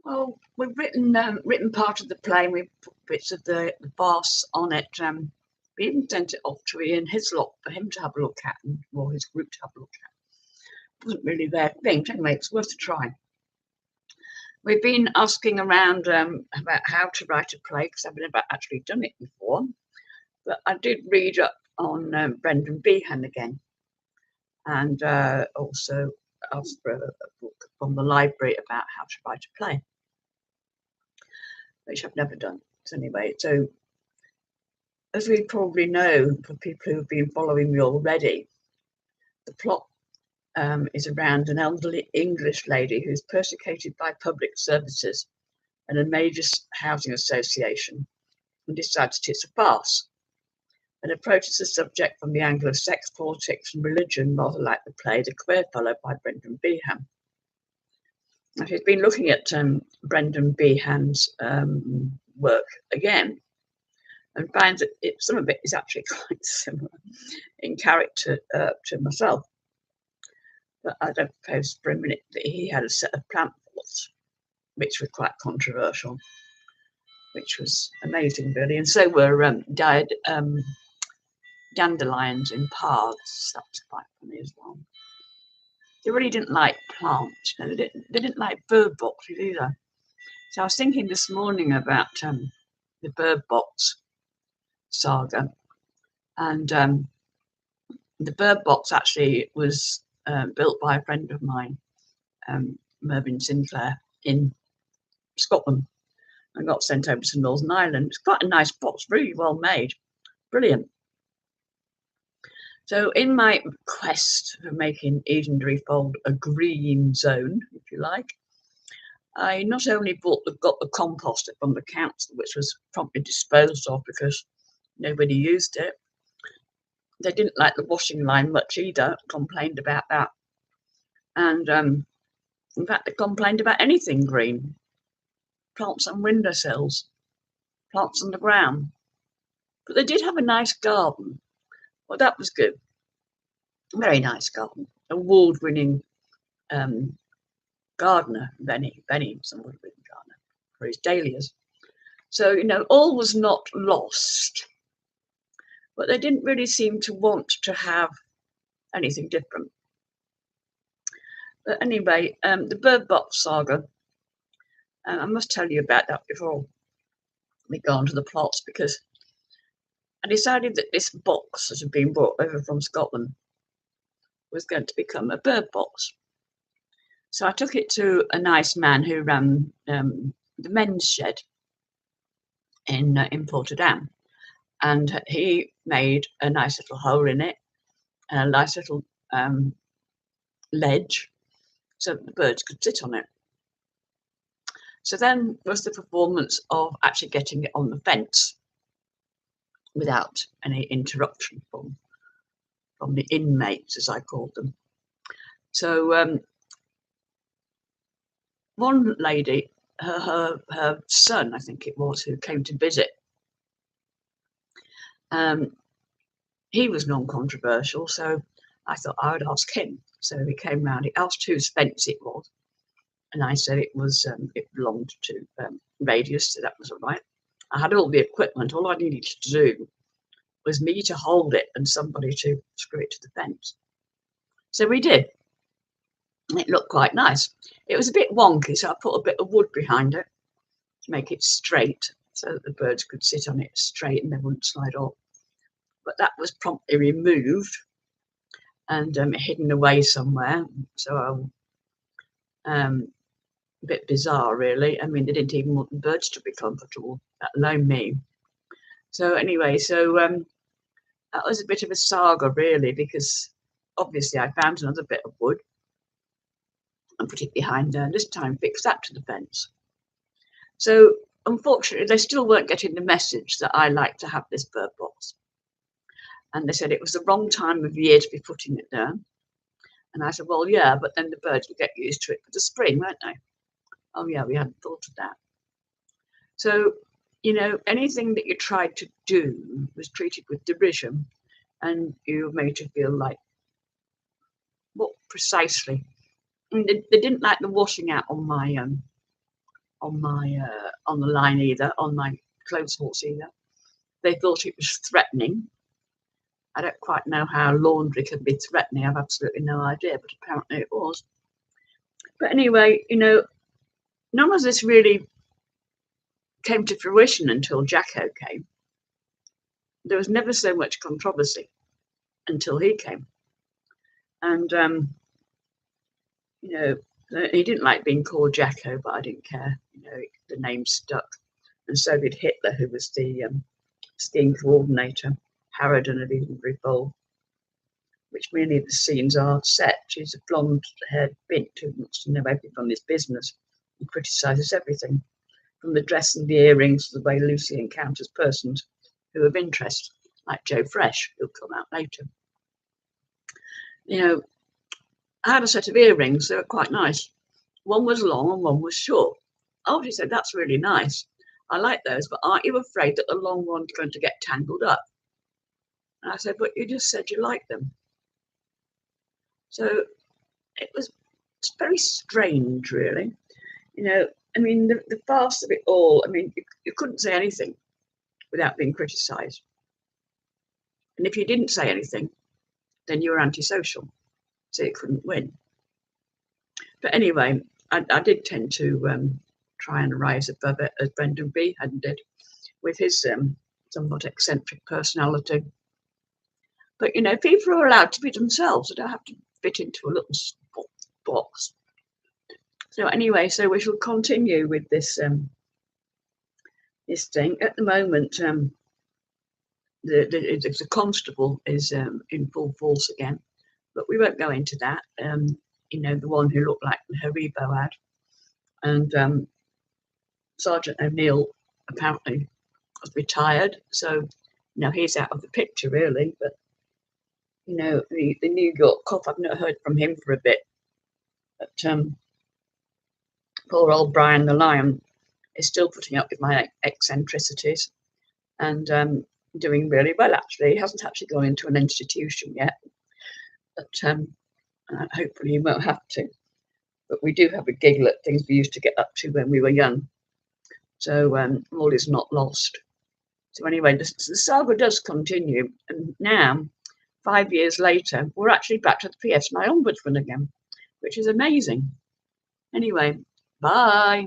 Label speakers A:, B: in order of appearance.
A: Well, we've written part of the play, and we've put bits of the farce on it. We even sent it off to Ian Hislop for him to have a look at, or his group to have a look at. It wasn't really their thing, but anyway, it's worth a try. We've been asking around about how to write a play, because I've never actually done it before. But I did read up on Brendan Behan again, and also asked for a book from the library about how to write a play, which I've never done. So anyway, so as we probably know, for people who've been following me already, the plot is around an elderly English lady who's persecuted by public services and a major housing association, and decides that it's a farce, and approaches the subject from the angle of sex, politics and religion, rather like the play The Queer Fellow by Brendan Behan. Now, he's been looking at Brendan Behan's work again, and finds that some of it is actually quite similar in character to myself. But I don't suppose for a minute that he had a set of plant pots, which were quite controversial, which was amazing, really. And so were dyed dandelions in paths. That was quite funny as well. They really didn't like plants. You know, they didn't like bird boxes either. So I was thinking this morning about the bird box saga, and the bird box actually was built by a friend of mine, Mervyn Sinclair, in Scotland, and got sent over to Northern Ireland. It's quite a nice box, really well made, brilliant. So in my quest for making Edenderry Fold a green zone, if you like, I not only got the compost from the council, which was promptly disposed of because nobody used it. They didn't like the washing line much either, complained about that. And in fact, they complained about anything green. Plants on windowsills, plants on the ground. But they did have a nice garden. Well, that was good. Very nice garden. Award-winning gardener, Benny, some award-winning gardener for his dahlias. So, you know, all was not lost. But they didn't really seem to want to have anything different. But anyway, the bird box saga, I must tell you about that before we go on to the plots, because I decided that this box that had been brought over from Scotland was going to become a bird box. So I took it to a nice man who ran the men's shed in Portadown, and he made a nice little hole in it and a nice little ledge so that the birds could sit on it. So then was the performance of actually getting it on the fence without any interruption from the inmates, as I called them. So one lady, her son, I think it was, who came to visit, he was non-controversial, so I thought I would ask him. So he came round, he asked whose fence it was, and I said it was it belonged to Radius, so that was all right. I had all the equipment. All I needed to do was me to hold it and somebody to screw it to the fence. So we did. It looked quite nice. It was a bit wonky, so I put a bit of wood behind it to make it straight so that the birds could sit on it straight and they wouldn't slide off. But that was promptly removed and hidden away somewhere. So a bit bizarre, really. I mean, they didn't even want the birds to be comfortable, let alone me. So anyway, so that was a bit of a saga, really, because obviously I found another bit of wood and put it behind there, and this time fixed that to the fence. So unfortunately, they still weren't getting the message that I like to have this bird box. And they said it was the wrong time of year to be putting it there. And I said, well, yeah, but then the birds will get used to it for the spring, won't they? Oh, yeah, we hadn't thought of that. So, you know, anything that you tried to do was treated with derision, and you were made to feel like, what precisely? I mean, they didn't like the washing out on my on the line either, on my clothes horse either. They thought it was threatening. I don't quite know how laundry can be threatening. I've absolutely no idea, but apparently it was. But anyway, none of this really came to fruition until Jacko came. There was never so much controversy until he came. And, he didn't like being called Jacko, but I didn't care. The name stuck. And so did Hitler, who was the skiing coordinator, Harridan of Edenbury, which many of the scenes are set. She's a blonde-haired bint who wants to know everything from this business and criticises everything, from the dress and the earrings to the way Lucy encounters persons who have interest, like Joe Fresh, who'll come out later. I had a set of earrings. They were quite nice. One was long and one was short. Oh, she said, that's really nice. I like those, but aren't you afraid that the long one's going to get tangled up? And I said, but you just said you like them. So it's very strange, really. The farce of it all, you couldn't say anything without being criticised. And if you didn't say anything, then you were antisocial, so you couldn't win. But anyway, I did tend to try and rise above it, as Brendan Behan did, with his somewhat eccentric personality. But, people are allowed to be themselves. They don't have to fit into a little box. So anyway, so we shall continue with this this thing. At the moment, the constable is in full force again, but we won't go into that. The one who looked like Haribo ad, and Sergeant O'Neill apparently was retired, so he's out of the picture really. But the New York cop, I've not heard from him for a bit. But poor old Brian the Lion is still putting up with my eccentricities and doing really well, actually. He hasn't actually gone into an institution yet, but hopefully he won't have to. But we do have a giggle at things we used to get up to when we were young. So all is not lost. So anyway, the saga does continue. And now, 5 years later, we're actually back to the PSNI Ombudsman again, which is amazing. Anyway, bye.